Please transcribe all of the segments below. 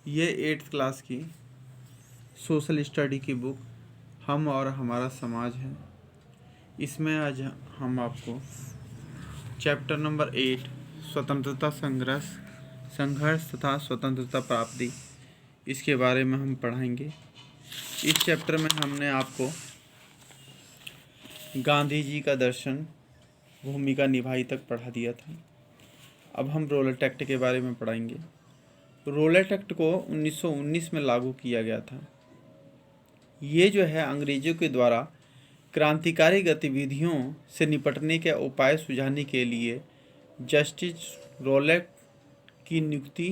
ये 8th class की social study की बुक हम और हमारा समाज है। इसमें आज हम आपको चैप्टर नंबर 8 स्वतंत्रता संघर्ष तथा स्वतंत्रता प्राप्ति इसके बारे में हम पढ़ाएंगे। इस चैप्टर में हमने आपको गांधी जी का दर्शन भूमिका निभाई तक पढ़ा दिया था। अब हम रोलेट एक्ट के बारे में पढ़ाएंगे। रोलेट एक्ट को 1919 में लागू किया गया था। ये जो है अंग्रेजों के द्वारा क्रांतिकारी गतिविधियों से निपटने के उपाय सुझाने के लिए जस्टिस रोलेट की नियुक्ति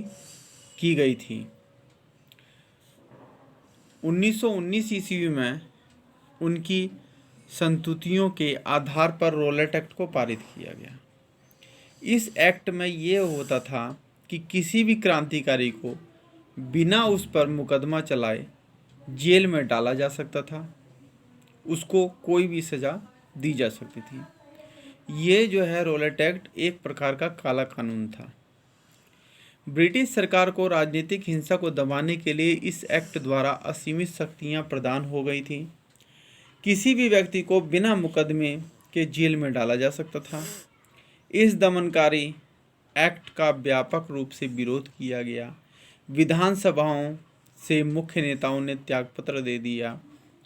की गई थी। 1919 ईस्वी में उनकी संस्तुतियों के आधार पर रोलेट एक्ट को पारित किया गया। इस एक्ट में ये होता था कि किसी भी क्रांतिकारी को बिना उस पर मुकदमा चलाए जेल में डाला जा सकता था, उसको कोई भी सज़ा दी जा सकती थी। ये जो है रोलेट एक्ट एक प्रकार का काला कानून था। ब्रिटिश सरकार को राजनीतिक हिंसा को दबाने के लिए इस एक्ट द्वारा असीमित शक्तियां प्रदान हो गई थीं। किसी भी व्यक्ति को बिना मुकदमे के जेल में डाला जा सकता था। इस दमनकारी एक्ट का व्यापक रूप से विरोध किया गया। विधानसभाओं से मुख्य नेताओं ने त्यागपत्र दे दिया।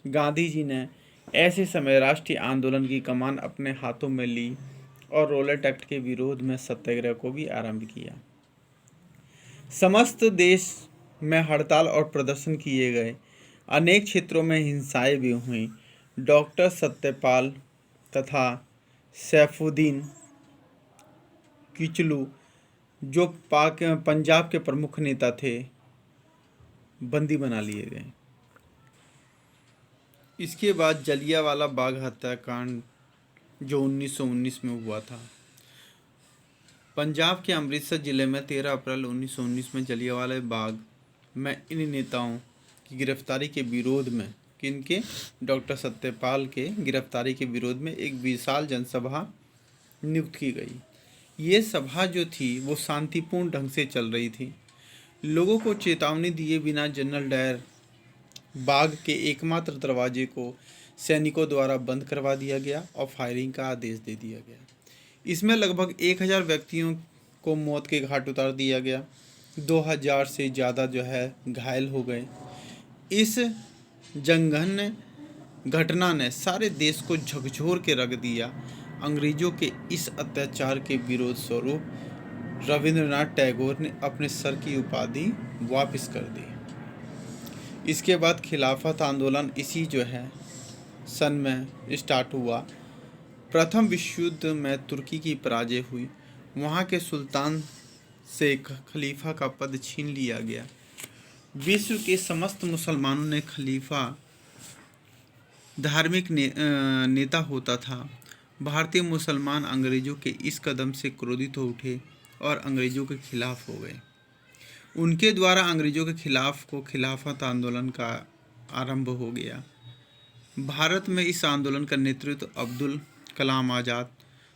गांधी जी ने ऐसे समय राष्ट्रीय आंदोलन की कमान अपने हाथों में ली और रोलेट एक्ट के विरोध में सत्याग्रह को भी आरंभ किया। समस्त देश में हड़ताल और प्रदर्शन किए गए। अनेक क्षेत्रों में हिंसाएं भी हुईं। डॉक्टर सत्यपाल तथा सैफुद्दीन किचलू जो पंजाब के प्रमुख नेता थे, बंदी बना लिए गए। इसके बाद जलियांवाला बाग हत्याकांड जो 1919 में हुआ था। पंजाब के अमृतसर जिले में 13 अप्रैल 1919 में जलियांवाला बाग में इन नेताओं की गिरफ्तारी के विरोध में किनके डॉक्टर सत्यपाल के गिरफ्तारी के विरोध में एक विशाल जनसभा नियुक्त की गई। ये सभा जो थी वो शांतिपूर्ण ढंग से चल रही थी। लोगों को चेतावनी दिए बिना जनरल डायर बाग के एकमात्र दरवाजे को सैनिकों द्वारा बंद करवा दिया गया और फायरिंग का आदेश दे दिया गया। इसमें लगभग 1000 व्यक्तियों को मौत के घाट उतार दिया गया। 2000 से ज़्यादा जो है घायल हो गए। इस जघन्य घटना ने सारे देश को झकझोर के रख दिया। अंग्रेजों के इस अत्याचार के विरोध स्वरूप रविंद्रनाथ टैगोर ने अपने सर की उपाधि वापस कर दी। इसके बाद खिलाफत आंदोलन इसी जो है सन में स्टार्ट हुआ। प्रथम विश्व युद्ध में तुर्की की पराजय हुई। वहाँ के सुल्तान से खलीफा का पद छीन लिया गया। विश्व के समस्त मुसलमानों ने खलीफा धार्मिक नेता होता था। भारतीय मुसलमान अंग्रेजों के इस कदम से क्रोधित हो उठे और अंग्रेजों के खिलाफ हो गए। उनके द्वारा अंग्रेजों के खिलाफ को खिलाफत आंदोलन का आरंभ हो गया। भारत में इस आंदोलन का नेतृत्व अब्दुल कलाम आज़ाद,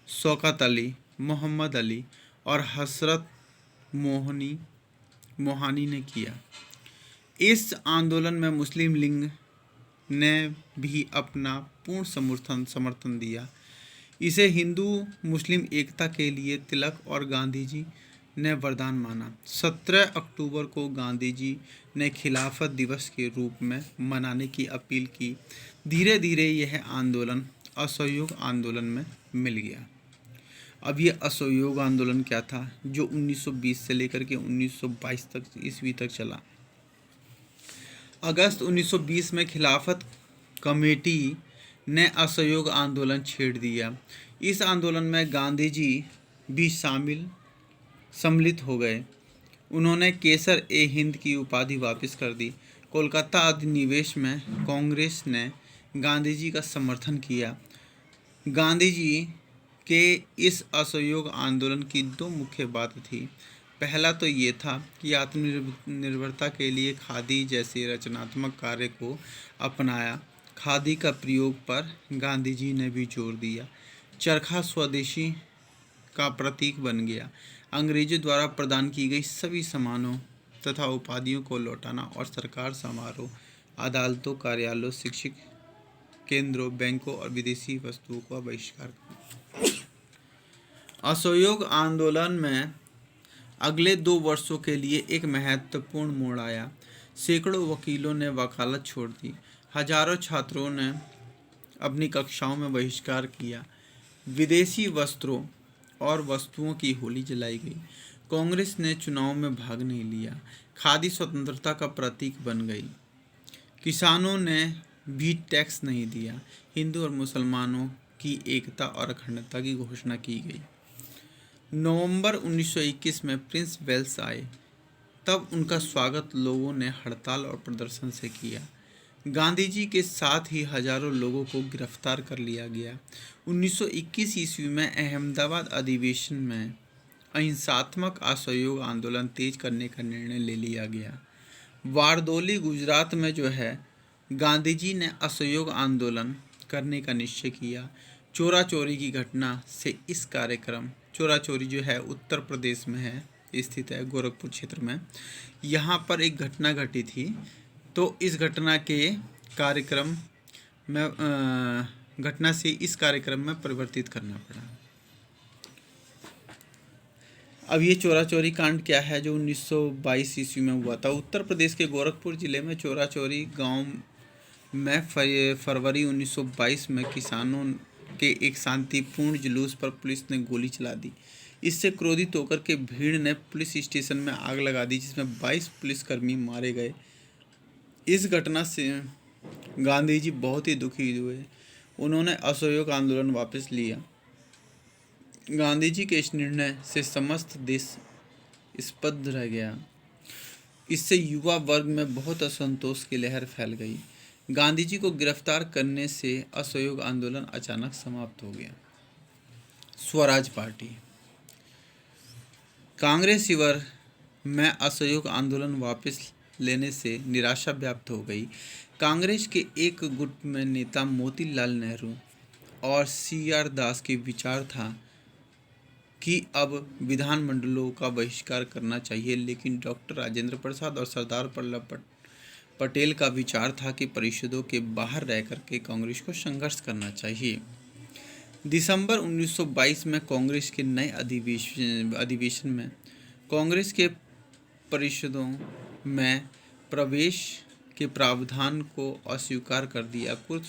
शौकत अली, मोहम्मद अली और हसरत मोहानी ने किया। इस आंदोलन में मुस्लिम लीग ने भी अपना पूर्ण समर्थन दिया। इसे हिंदू मुस्लिम एकता के लिए तिलक और गांधी जी ने वरदान माना। 17 अक्टूबर को गांधी जी ने खिलाफत दिवस के रूप में मनाने की अपील की। धीरे धीरे यह आंदोलन असहयोग आंदोलन में मिल गया। अब ये असहयोग आंदोलन क्या था जो 1920 से लेकर के 1922 तक ईस्वी तक चला। अगस्त 1920 में खिलाफत कमेटी ने असहयोग आंदोलन छेड़ दिया। इस आंदोलन में गांधी जी भी सम्मिलित हो गए। उन्होंने केसर ए हिंद की उपाधि वापस कर दी। कोलकाता अधिनिवेश में कांग्रेस ने गांधी जी का समर्थन किया। गांधी जी के इस असहयोग आंदोलन की दो मुख्य बात थी। पहला तो ये था कि आत्मनिर्भरता के लिए खादी जैसे रचनात्मक कार्य को अपनाया। खादी का प्रयोग पर गांधी जी ने भी जोर दिया। चरखा स्वदेशी का प्रतीक बन गया। अंग्रेजों द्वारा प्रदान की गई सभी सामानों तथा उपाधियों को लौटाना और सरकार समारोह, अदालतों, कार्यालयों, शिक्षक केंद्रों, बैंकों और विदेशी वस्तुओं का बहिष्कार करना। असहयोग आंदोलन में अगले 2 वर्षों के लिए एक महत्वपूर्ण मोड़ आया। सैकड़ों वकीलों ने वकालत छोड़ दी, हजारों छात्रों ने अपनी कक्षाओं में बहिष्कार किया, विदेशी वस्त्रों और वस्तुओं की होली जलाई गई। कांग्रेस ने चुनाव में भाग नहीं लिया, खादी स्वतंत्रता का प्रतीक बन गई। किसानों ने भी टैक्स नहीं दिया, हिंदू और मुसलमानों की एकता और अखंडता की घोषणा की गई। नवंबर 1921 में प्रिंस वेल्स आए, तब उनका स्वागत लोगों ने हड़ताल और प्रदर्शन से किया। गांधी जी के साथ ही हजारों लोगों को गिरफ्तार कर लिया गया। 1921 ईस्वी में अहमदाबाद अधिवेशन में अहिंसात्मक असहयोग आंदोलन तेज करने का निर्णय ले लिया गया। वारदोली गुजरात में जो है गांधी जी ने असहयोग आंदोलन करने का निश्चय किया। चोरा चोरी की घटना से इस कार्यक्रम, चोरा चोरी जो है उत्तर प्रदेश में है, स्थित है गोरखपुर क्षेत्र में, यहाँ पर एक घटना घटी थी, तो इस घटना के कार्यक्रम में घटना से इस कार्यक्रम में परिवर्तित करना पड़ा। अब ये चोरा चोरी कांड क्या है जो 1922 ईस्वी में हुआ था। उत्तर प्रदेश के गोरखपुर जिले में चोरा चोरी गांव में फरवरी 1922 में किसानों के एक शांतिपूर्ण जुलूस पर पुलिस ने गोली चला दी। इससे क्रोधित होकर के भीड़ ने पुलिस स्टेशन में आग लगा दी, जिसमें 22 पुलिसकर्मी मारे गए। इस घटना से गांधी जी बहुत ही दुखी हुए। उन्होंने असहयोग आंदोलन वापस लिया। गांधी जी के इस निर्णय से समस्त देश स्तब्ध रह गया। इससे युवा वर्ग में बहुत असंतोष की लहर फैल गई। गांधी जी को गिरफ्तार करने से असहयोग आंदोलन अचानक समाप्त हो गया। स्वराज पार्टी। कांग्रेस शिविर में असहयोग आंदोलन वापस लेने से निराशा व्याप्त हो गई। कांग्रेस के एक गुट में नेता मोतीलाल नेहरू और CR दास के विचार था कि अब विधानमंडलों का बहिष्कार करना चाहिए, लेकिन डॉक्टर राजेंद्र प्रसाद और सरदार वल्लभ पटेल का विचार था कि परिषदों के बाहर रह करके कांग्रेस को संघर्ष करना चाहिए। दिसंबर 1922 में कांग्रेस के नए अधिवेशन में कांग्रेस के परिषदों में प्रवेश के प्रावधान को अस्वीकार कर दिया। कुछ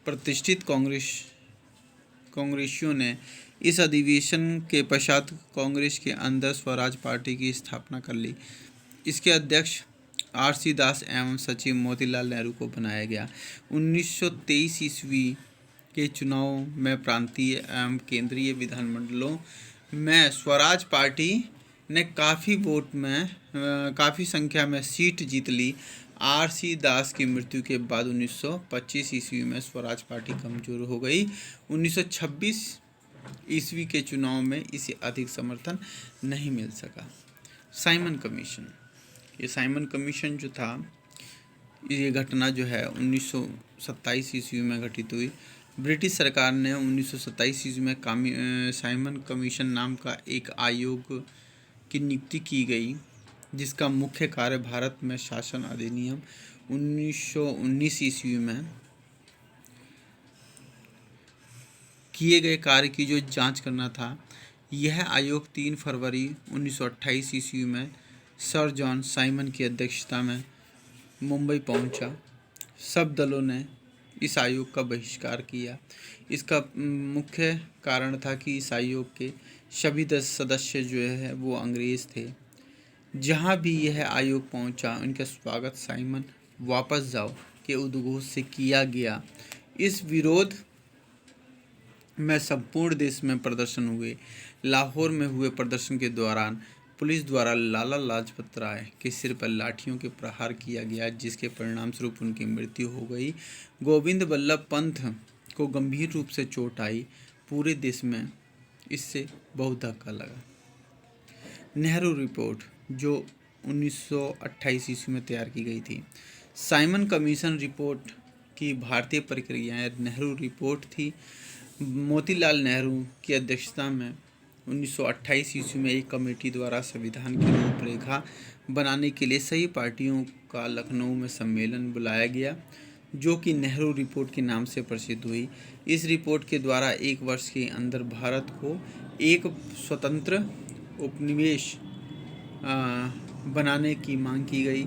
प्रतिष्ठित कांग्रेसियों ने इस अधिवेशन के पश्चात कांग्रेस के अंदर स्वराज पार्टी की स्थापना कर ली। इसके अध्यक्ष RC दास एवं सचिव मोतीलाल नेहरू को बनाया गया। 1923 ईस्वी के चुनाव में प्रांतीय एवं केंद्रीय विधानमंडलों में स्वराज पार्टी ने काफ़ी संख्या में सीट जीत ली। RC दास की मृत्यु के बाद 1925 ईस्वी में स्वराज पार्टी कमजोर हो गई। 1926 ईस्वी के चुनाव में इसे अधिक समर्थन नहीं मिल सका। Simon commission. ये साइमन कमीशन जो था, ये घटना जो है 1927 ईस्वी में घटित हुई। ब्रिटिश सरकार ने 1927 ईस्वी में साइमन कमीशन नाम का एक आयोग की नियुक्ति की गई, जिसका मुख्य कार्य भारत में शासन अधिनियम 1919 ईस्वी में किए गए कार्य की जो जांच करना था। यह आयोग 3 फरवरी 1928 ईस्वी में सर जॉन साइमन की अध्यक्षता में मुंबई पहुंचा। सब दलों ने इस आयोग का बहिष्कार किया। इसका मुख्य कारण था कि इस आयोग के सभी 10 सदस्य जो है वो अंग्रेज़ थे। जहां भी यह आयोग पहुंचा, उनका स्वागत साइमन वापस जाओ के उद्घोष से किया गया। इस विरोध में संपूर्ण देश में प्रदर्शन हुए। लाहौर में हुए प्रदर्शन के दौरान पुलिस द्वारा लाला लाजपत राय के सिर पर लाठियों के प्रहार किया गया, जिसके परिणाम स्वरूप उनकी मृत्यु हो गई। गोविंद वल्लभ पंत को गंभीर रूप से चोट आई। पूरे देश में इससे बहुत धक्का लगा। नेहरू रिपोर्ट जो 1928 ईस्वी में तैयार की गई थी। साइमन कमीशन रिपोर्ट की भारतीय प्रक्रियाएं नेहरू रिपोर्ट थी। मोतीलाल नेहरू की अध्यक्षता में 1928 ईस्वी में एक कमेटी द्वारा संविधान की रूपरेखा बनाने के लिए सही पार्टियों का लखनऊ में सम्मेलन बुलाया गया, जो कि नेहरू रिपोर्ट के नाम से प्रसिद्ध हुई। इस रिपोर्ट के द्वारा एक वर्ष के अंदर भारत को एक स्वतंत्र उपनिवेश बनाने की मांग की गई।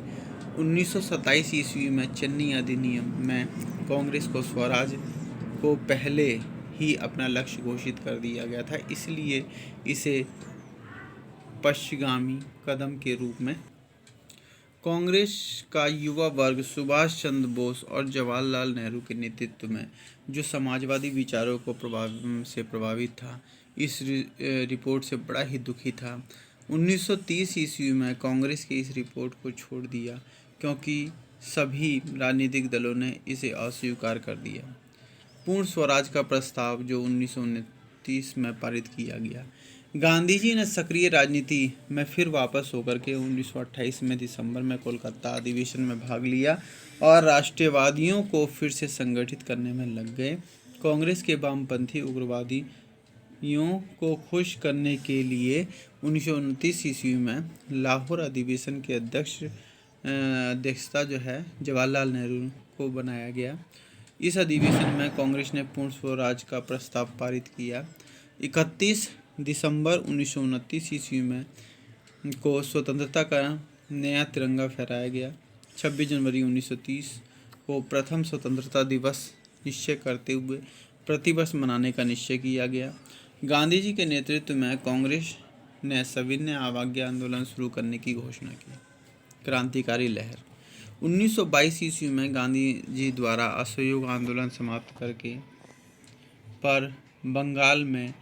1927 ईस्वी में चन्नी अधिनियम में कांग्रेस को स्वराज को पहले ही अपना लक्ष्य घोषित कर दिया गया था, इसलिए इसे पश्चिमगामी कदम के रूप में कांग्रेस का युवा वर्ग सुभाष चंद्र बोस और जवाहरलाल नेहरू के नेतृत्व में, जो समाजवादी विचारों को प्रभावित था, इस रिपोर्ट से बड़ा ही दुखी था। 1930 ईस्वी में कांग्रेस के इस रिपोर्ट को छोड़ दिया क्योंकि सभी राजनीतिक दलों ने इसे अस्वीकार कर दिया। पूर्ण स्वराज का प्रस्ताव जो 1929 में पारित किया गया। गांधी जी ने सक्रिय राजनीति में फिर वापस होकर के 1928 में दिसंबर में कोलकाता अधिवेशन में भाग लिया और राष्ट्रवादियों को फिर से संगठित करने में लग गए। कांग्रेस के वामपंथी उग्रवादियों को खुश करने के लिए 1929 ईस्वी में लाहौर अधिवेशन के अध्यक्षता जो है जवाहरलाल नेहरू को बनाया गया। इस अधिवेशन में कांग्रेस ने पूर्ण स्वराज का प्रस्ताव पारित किया। 31 दिसंबर 1929 ईस्वी में को स्वतंत्रता का नया तिरंगा फहराया गया। 26 जनवरी 1930 को प्रथम स्वतंत्रता दिवस निश्चय करते हुए प्रतिवर्ष मनाने का निश्चय किया गया। गांधी जी के नेतृत्व में कांग्रेस ने सविनय अवज्ञा आंदोलन शुरू करने की घोषणा की। क्रांतिकारी लहर 1922 ईस्वी में गांधी जी द्वारा असहयोग आंदोलन समाप्त करके पर बंगाल में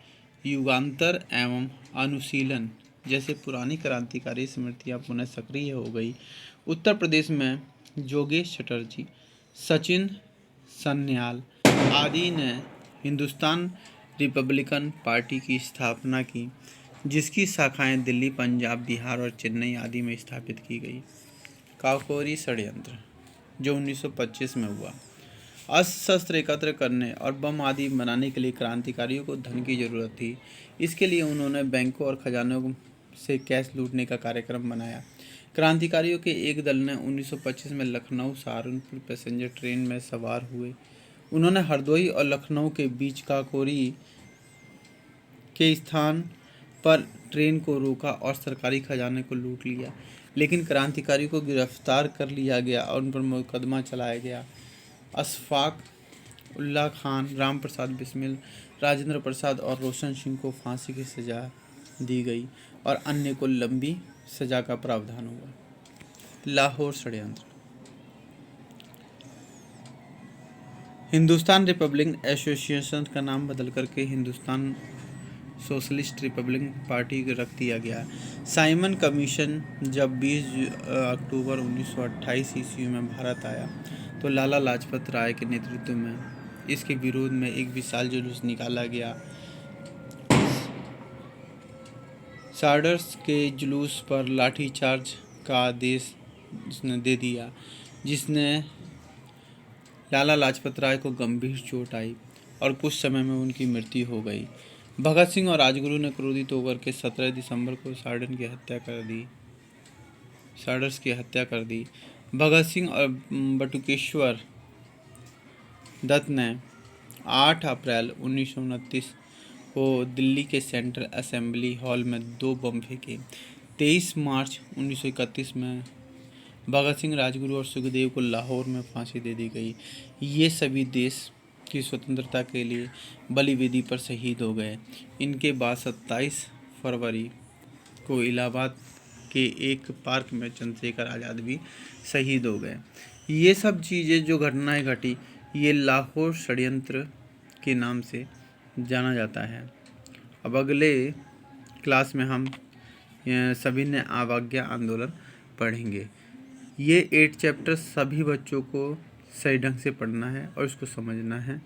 युगांतर एवं अनुशीलन जैसे पुरानी क्रांतिकारी स्मृतियां पुनः सक्रिय हो गई। उत्तर प्रदेश में जोगेश चटर्जी, सचिन सन्याल आदि ने हिंदुस्तान रिपब्लिकन पार्टी की स्थापना की, जिसकी शाखाएं दिल्ली, पंजाब, बिहार और चेन्नई आदि में स्थापित की गई। काकोरी षड्यंत्र जो 1925 में हुआ। अस्त्र एकत्र करने और बम आदि बनाने के लिए क्रांतिकारियों को धन की जरूरत थी। इसके लिए उन्होंने बैंकों और खजानों से कैश लूटने का कार्यक्रम बनाया। क्रांतिकारियों के एक दल ने 1925 में लखनऊ सहारनपुर पैसेंजर ट्रेन में सवार हुए। उन्होंने हरदोई और लखनऊ के बीच काकोरी के स्थान पर ट्रेन को रोका और सरकारी खजाने को लूट लिया, लेकिन क्रांतिकारियों को गिरफ्तार कर लिया गया और उन पर मुकदमा चलाया गया। अशफाक उल्लाह खान, राम प्रसाद बिस्मिल, राजेंद्र प्रसाद और रोशन सिंह को फांसी की सजा दी गई और अन्य को लंबी सजा का प्रावधान हुआ। लाहौर षड्यंत्र हिंदुस्तान रिपब्लिकन एसोसिएशन का नाम बदल करके हिंदुस्तान सोशलिस्ट रिपब्लिकन पार्टी रख दिया गया। साइमन कमीशन जब 20 अक्टूबर 1928 ईस्वी में भारत आया तो लाला लाजपत राय के नेतृत्व में इसके विरोध में एक विशाल जुलूस निकाला गया। सार्डर्स के जुलूस पर लाठीचार्ज का आदेश उसने दे दिया, जिसने लाला लाजपत राय को गंभीर चोट आई और कुछ समय में उनकी मृत्यु हो गई। भगत सिंह और राजगुरु ने क्रोधित होकर के 17 दिसंबर को सार्डर्स की हत्या कर दी। भगत सिंह और बटुकेश्वर दत्त ने 8 अप्रैल 1929 को दिल्ली के सेंट्रल असेंबली हॉल में 2 बम फेंके। 23 मार्च 1931 में भगत सिंह, राजगुरु और सुखदेव को लाहौर में फांसी दे दी गई। ये सभी देश की स्वतंत्रता के लिए बलि वेदी पर शहीद हो गए। इनके बाद 27 फरवरी को इलाहाबाद के एक पार्क में चंद्रशेखर आज़ाद भी शहीद हो गए। ये सब चीज़ें जो घटनाएं घटी, ये लाहौर षड्यंत्र के नाम से जाना जाता है। अब अगले क्लास में हम सविनय अवज्ञा आंदोलन पढ़ेंगे। ये 8 चैप्टर सभी बच्चों को सही ढंग से पढ़ना है और इसको समझना है।